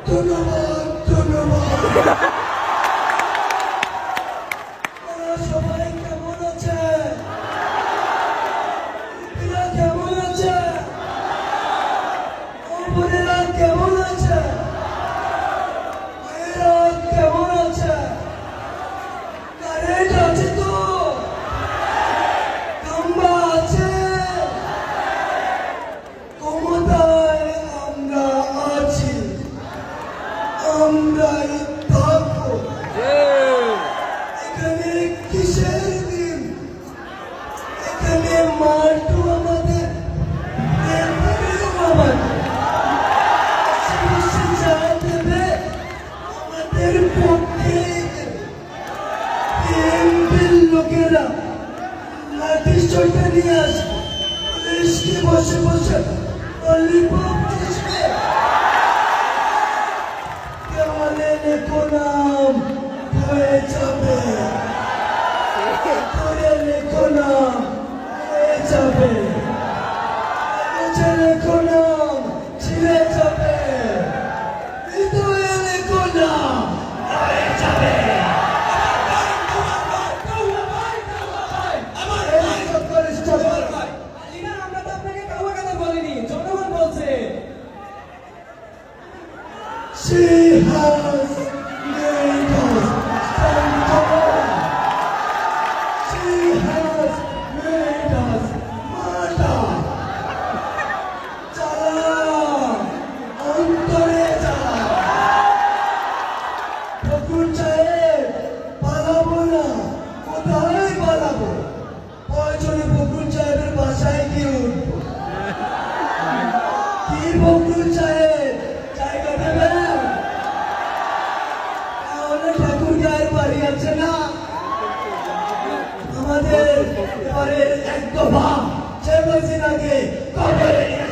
ধন্যবাদ ধন্যবাদ। সবাই কেমন আছে? কেমন আছে? বোনেরা কেমন আছে? ভাইয়েরা কেমন আছে? কারেন্ট আছে তো? খাম্বা আছে? ক্ষমতায় আমরা আছি, আমরাই থাকবো। এখানে কিসের দিন? এখানে মাঠও আমাদের, এমপিও আমাদের। আশেপাশে যা দেবে আমাদের পক্ষে এমপির লোকেরা লাঠি চোটে নিয়ে আসবে, পুলিশকে বসে বসে ললিপপ চুষবে। দেওয়ালে লেখো নাম হয়ে যাবে, করে লেখো নাম হয়ে যাবে, কাগজে লেখো নাম ছিঁড়ে যাবে, হৃদয়ে লেখো নাম হয়ে যাবে। She has made us stand tall. She has made us martyr. Chala, অন্তরে chala. ফখরুল সাহেব, পালাবো না, কোথায় পালাবো? প্রয়োজনে ফখরুল সাহেবের বাসায় গিয়ে উঠবো। কি ফখরুল সাহেব, জায়গা দেবেন? ঠাকুর গায়ের বাড়ি আছে না আমাদের, এবারে এক দফা শেখ হাসিনাকে কবরে নিয়ে